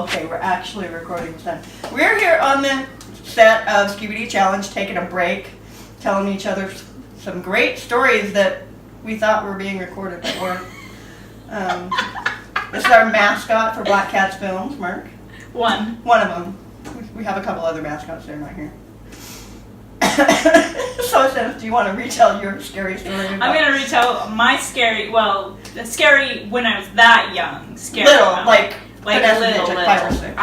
Okay, we're actually recording this time. We're here on the set of Skibidi Challenge, taking a break, telling each other some great stories that we thought were being recorded but weren't. This is our mascot for BlackCats films, Mark. One of them. We have a couple other mascots, they're not here. So, Steph, do you want to retell your scary story? I'm going to retell my scary, scary when I was that young. Scary. Little, like little. 5 or 6.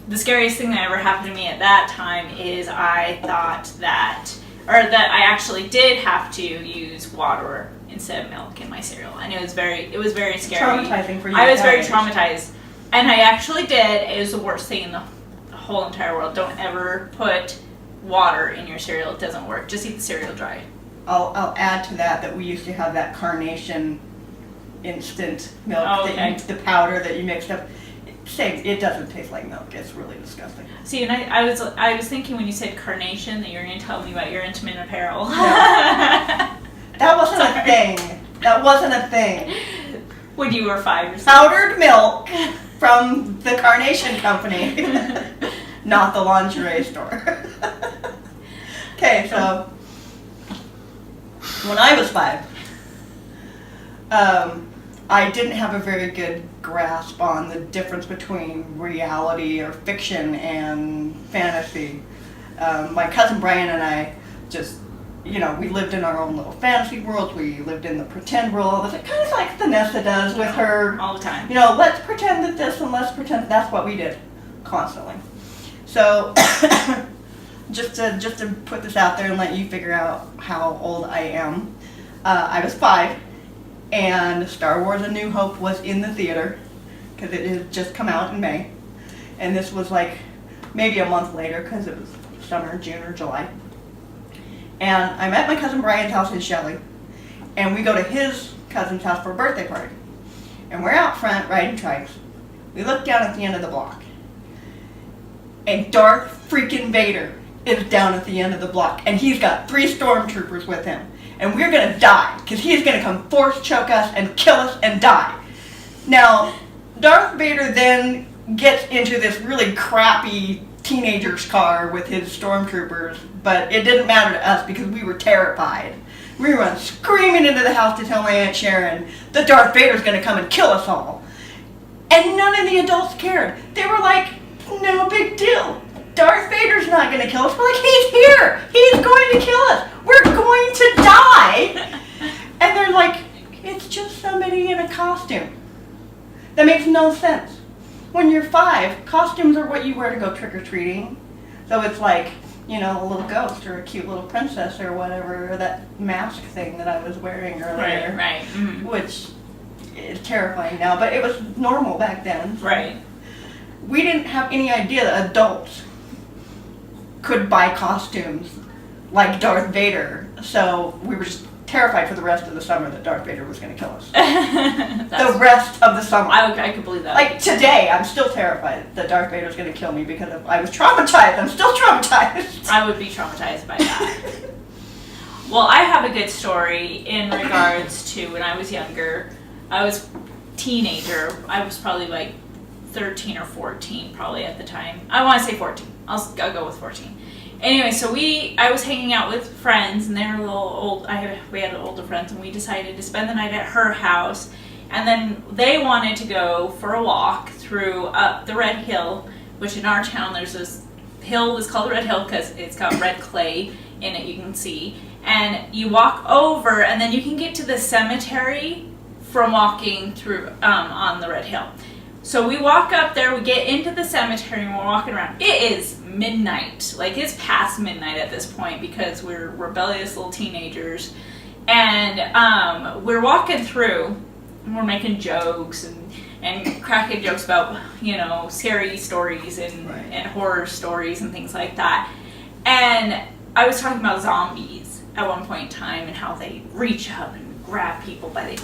The scariest thing that ever happened to me at that time is I thought that I actually did have to use water instead of milk in my cereal, and it was very scary. Traumatizing for you. I was very traumatized, and I actually did. It was the worst thing in the whole entire world. Don't ever put water in your cereal. It doesn't work. Just eat the cereal dry. I'll add to that we used to have that Carnation instant milk, the powder that you mixed up. It doesn't taste like milk. It's really disgusting. See, and I was thinking when you said Carnation that you were going to tell me about your intimate apparel. No. That wasn't a thing. That wasn't a thing. When you were 5 or 6. Powdered milk from the Carnation Company, not the lingerie store. Okay, so when I was 5, I didn't have a very good grasp on the difference between reality or fiction and fantasy. My cousin Brian and I just, we lived in our own little fantasy worlds. We lived in the pretend world. It was kind of like Vanessa does with her. All the time. Let's pretend that this and let's pretend that's what we did constantly. So just to put this out there and let you figure out how old I am, I was 5. And Star Wars A New Hope was in the theater because it had just come out in May. And this was like maybe a month later because it was summer, June or July. And I'm at my cousin Brian's house in Shelley. And we go to his cousin's house for a birthday party. And we're out front riding trikes. We look down at the end of the block. And Darth freaking Vader is down at the end of the block. And he's got 3 stormtroopers with him. And we're going to die, because he's going to come force choke us and kill us and die. Now, Darth Vader then gets into this really crappy teenager's car with his stormtroopers, but it didn't matter to us because we were terrified. We run screaming into the house to tell my Aunt Sharon that Darth Vader's going to come and kill us all. And none of the adults cared. They were like, no big deal. Darth Vader's not going to kill us. We're like, he's here. He's going to kill us. We're going to die. And they're like, it's just somebody in a costume. That makes no sense. When you're 5, costumes are what you wear to go trick-or-treating. So it's like, a little ghost or a cute little princess or whatever, or that mask thing that I was wearing earlier. Right. Mm-hmm. Which is terrifying now, but it was normal back then. Right. We didn't have any idea that adults could buy costumes like Darth Vader, so we were just terrified for the rest of the summer that Darth Vader was going to kill us. The rest of the summer. I could believe that. Like today, I'm still terrified that Darth Vader is going to kill me because I was traumatized. I'm still traumatized. I would be traumatized by that. Well, I have a good story in regards to when I was younger. I was a teenager. I was probably like 13 or 14 probably at the time. I want to say 14. I'll go with 14. Anyway, so I was hanging out with friends, and they were a little old. We had older friends, and we decided to spend the night at her house. And then they wanted to go for a walk up the Red Hill, which in our town there's this hill that's called the Red Hill because it's got red clay in it, you can see. And you walk over, and then you can get to the cemetery from walking through on the Red Hill. So we walk up there, we get into the cemetery, and we're walking around. It is midnight. Like, it's past midnight at this point because we're rebellious little teenagers. And we're walking through, and we're making jokes and cracking jokes about, scary stories and horror stories and things like that. And I was talking about zombies at one point in time and how they reach up and grab people by the...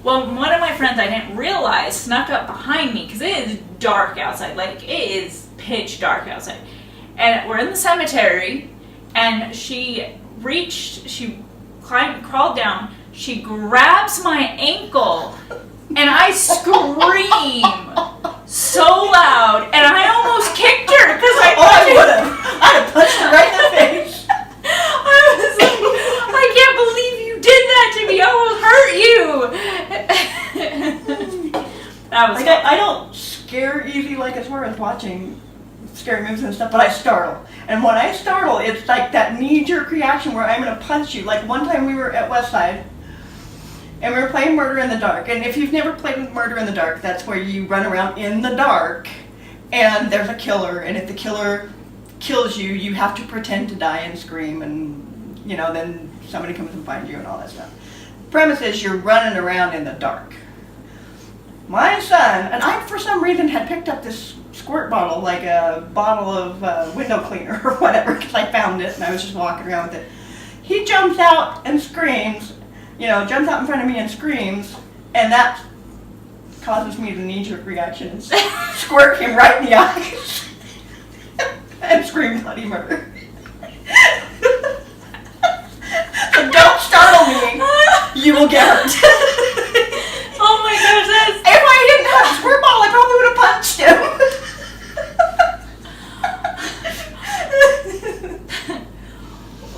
Well, one of my friends I didn't realize snuck up behind me because it is dark outside. Like, it is pitch dark outside. And we're in the cemetery, and she crawled down, she grabs my ankle, and I scream so loud, and I almost kicked her because I Oh, I would have. I'd have punched her right in the face. I was like, I can't believe you did that to me. I will hurt you. That was Like, I don't scare easy, like, as far as watching scary movies and stuff, but I startle. And when I startle, it's like that knee-jerk reaction where I'm going to punch you. Like, one time we were at Westside, and we were playing Murder in the Dark. And if you've never played Murder in the Dark, that's where you run around in the dark, and there's a killer, and if the killer kills you, you have to pretend to die and scream, and, you know, then somebody comes and finds you and all that stuff. The premise is you're running around in the dark. My son, and I for some reason had picked up this squirt bottle, like a bottle of window cleaner or whatever, because I found it and I was just walking around with it. He jumps out and screams, you know, jumps out in front of me and screams, and that causes me the knee-jerk reaction and squirt him right in the eyes and scream bloody murder. So don't startle me, you will get hurt. Oh my gosh, If I didn't have a squirt bottle, I probably would have punched him.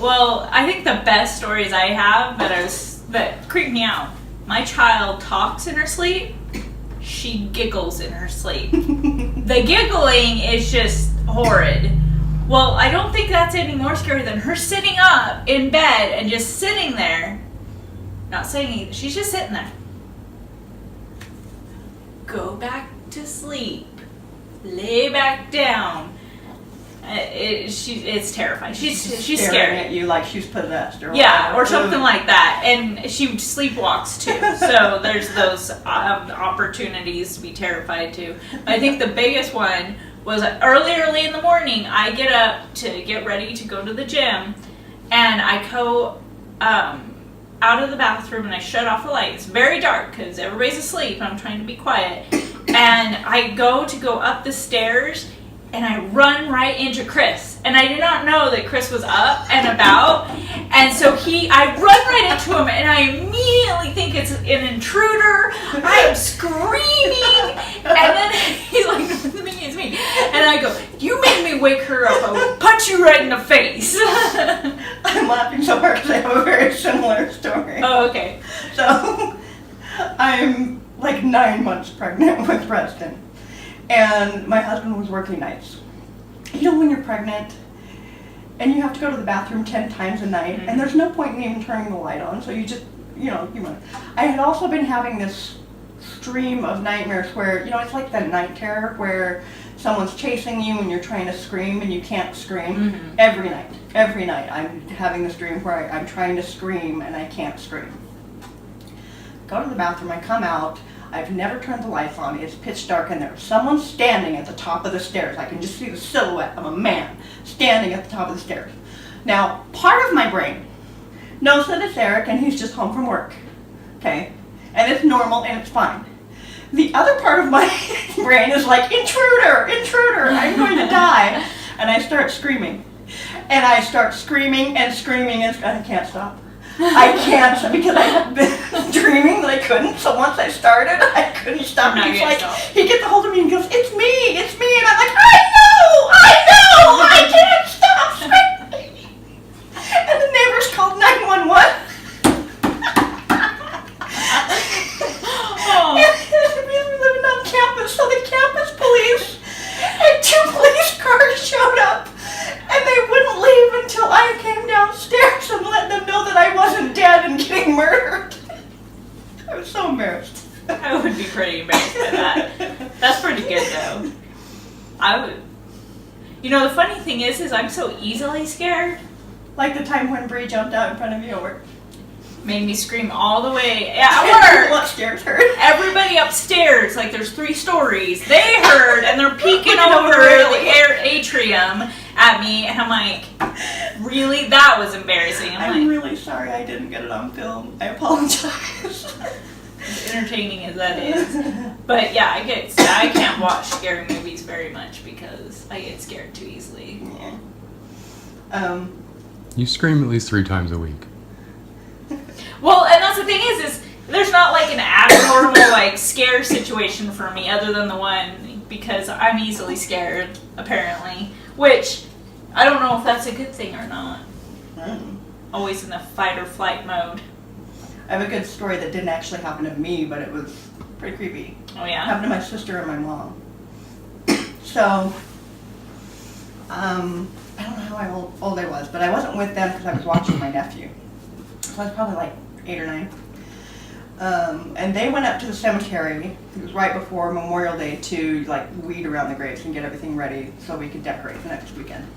Well, I think the best stories I have that creep me out. My child talks in her sleep. She giggles in her sleep. The giggling is just horrid. Well, I don't think that's any more scary than her sitting up in bed and just sitting there, not saying anything. She's just sitting there. Go back to sleep. Lay back down. It's terrifying. She's staring scary at you like she's possessed or yeah, whatever. or something like that. And she sleepwalks too. So there's those opportunities to be terrified too. But I think the biggest one was early in the morning. I get up to get ready to go to the gym, and I go out of the bathroom and I shut off the light. It's very dark because everybody's asleep and I'm trying to be quiet. And I go up the stairs and I run right into Chris. And I did not know that Chris was up and about. And so I run right into him and I immediately think it's an intruder. I'm screaming. And then he's like, no, it's me. And I go, you made me wake her up. I will punch you right in the face. I'm laughing so hard because I have a very similar story. Oh, okay. So, I'm like 9 months pregnant with Preston. And my husband was working nights. You know when you're pregnant and you have to go to the bathroom 10 times a night, and there's no point in even turning the light on, so you just, you run. I had also been having this stream of nightmares where, it's like the night terror where someone's chasing you and you're trying to scream and you can't scream. Mm-hmm. Every night I'm having this dream where I'm trying to scream and I can't scream. Go to the bathroom, I come out, I've never turned the lights on, it's pitch dark in there. Someone's standing at the top of the stairs. I can just see the silhouette of a man standing at the top of the stairs. Now, part of my brain knows that it's Eric and he's just home from work, okay? And it's normal and it's fine. The other part of my brain is like, intruder, I'm going to die. And I start screaming. And I start screaming and I can't stop. I can't, because I have been dreaming that I couldn't, so once I started, I couldn't stop. He's like, he gets a hold of me and goes, it's me, and I'm like, I can't stop screaming. And the neighbors called 911. Oh. And we were living on campus, so the campus police and 2 police cars showed up, and they wouldn't leave until I came downstairs and let them know that I wasn't dead and getting murdered. I was so embarrassed. I would be pretty embarrassed by that. That's pretty good though. I would. The funny thing is I'm so easily scared. Like the time when Bree jumped out in front of you at work. Made me scream all the way at work. People upstairs heard. Everybody upstairs, like there's 3 stories, they heard and they're peeking over the atrium at me, and I'm like, really? That was embarrassing. I'm really sorry I didn't get it on film. I apologize. As entertaining as that is. But yeah, I can't watch scary movies very much because I get scared too easily. Yeah. You scream at least 3 times a week. Well, and that's the thing is there's not like an abnormal like scare situation for me other than the one because I'm easily scared, apparently. Which, I don't know if that's a good thing or not. Always in the fight or flight mode. I have a good story that didn't actually happen to me, but it was pretty creepy. Oh It yeah? happened to my sister and my mom. So, I don't know how old I was, but I wasn't with them because I was watching my nephew. So I was probably like 8 or 9. And they went up to the cemetery, it was right before Memorial Day, to like weed around the graves and get everything ready so we could decorate the next weekend.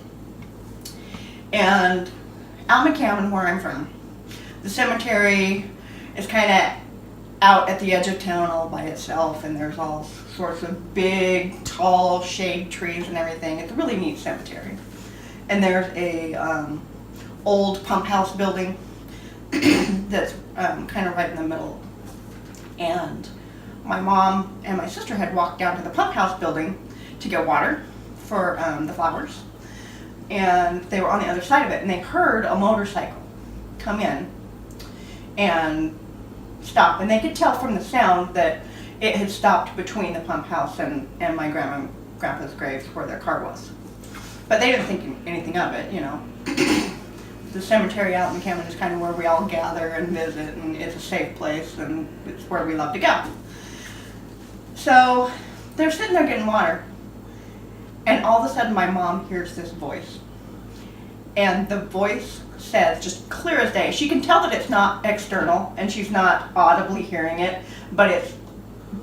And out in McCammon, where I'm from, the cemetery is kind of out at the edge of town all by itself, and there's all sorts of big, tall shade trees and everything. It's a really neat cemetery. And there's a old pump house building that's kind of right in the middle. And my mom and my sister had walked down to the pump house building to get water for the flowers. And they were on the other side of it, and they heard a motorcycle come in and stop. And they could tell from the sound that it had stopped between the pump house and my grandma and grandpa's graves where their car was. But they didn't think anything of it, you know. The cemetery out in McCammon is kind of where we all gather and visit, and it's a safe place, and it's where we love to go. So they're sitting there getting water, and all of a sudden my mom hears this voice. And the voice says, just clear as day, she can tell that it's not external, and she's not audibly hearing it, but it's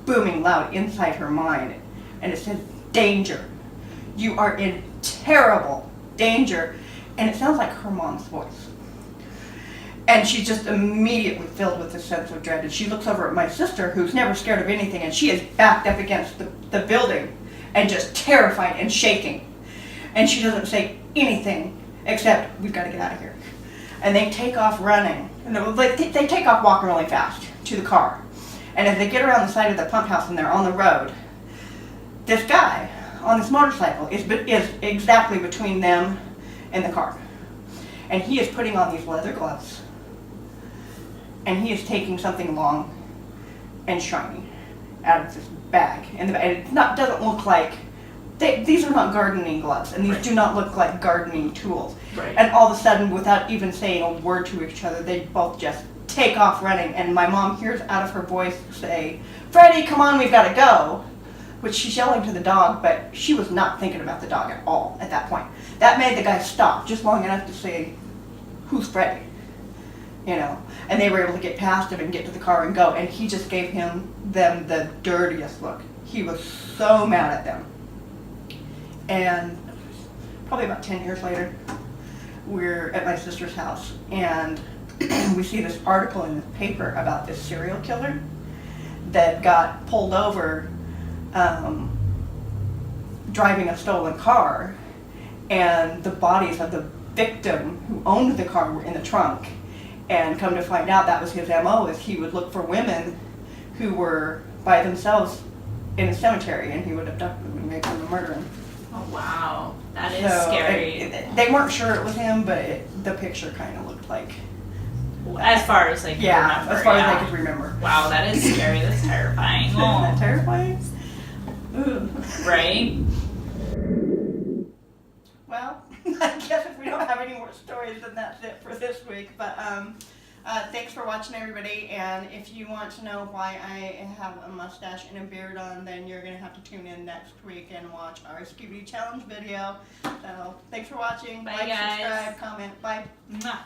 booming loud inside her mind. And it says, danger. You are in terrible danger. And it sounds like her mom's voice. And she's just immediately filled with a sense of dread. And she looks over at my sister, who's never scared of anything, and she is backed up against the building and just terrified and shaking. And she doesn't say anything except, we've got to get out of here. And they take off running. And they take off walking really fast to the car. And as they get around the side of the pump house and they're on the road, this guy on this motorcycle is exactly between them in the car. And he is putting on these leather gloves. And he is taking something long and shiny out of this bag. And it doesn't look like, these are not gardening gloves, and these do not look like gardening tools. Right. And all of a sudden, without even saying a word to each other, they both just take off running. And my mom hears out of her voice say, Freddie, come on, we've got to go. Which she's yelling to the dog, but she was not thinking about the dog at all at that point. That made the guy stop just long enough to say, who's Freddie? You know, and they were able to get past him and get to the car and go, and he just gave them the dirtiest look. He was so mad at them. And probably about 10 years later, we're at my sister's house, and we see this article in the paper about this serial killer that got pulled over driving a stolen car, and the bodies of the victim who owned the car were in the trunk. And come to find out, that was his MO, is he would look for women who were by themselves in a cemetery, and he would abduct them and make them and murder them. Oh wow, that is scary. They weren't sure it was him, but the picture kind of looked like. As far as they can remember. As far as they could remember. Wow, that is scary. That's terrifying. Isn't that terrifying? Ooh. Right? Well, I guess if we don't have any more stories, then that's it for this week. But thanks for watching, everybody. And if you want to know why I have a mustache and a beard on, then you're going to have to tune in next week and watch our Skibidi Challenge video. So thanks for watching. Bye, like, guys. subscribe, comment. Bye. Mwah.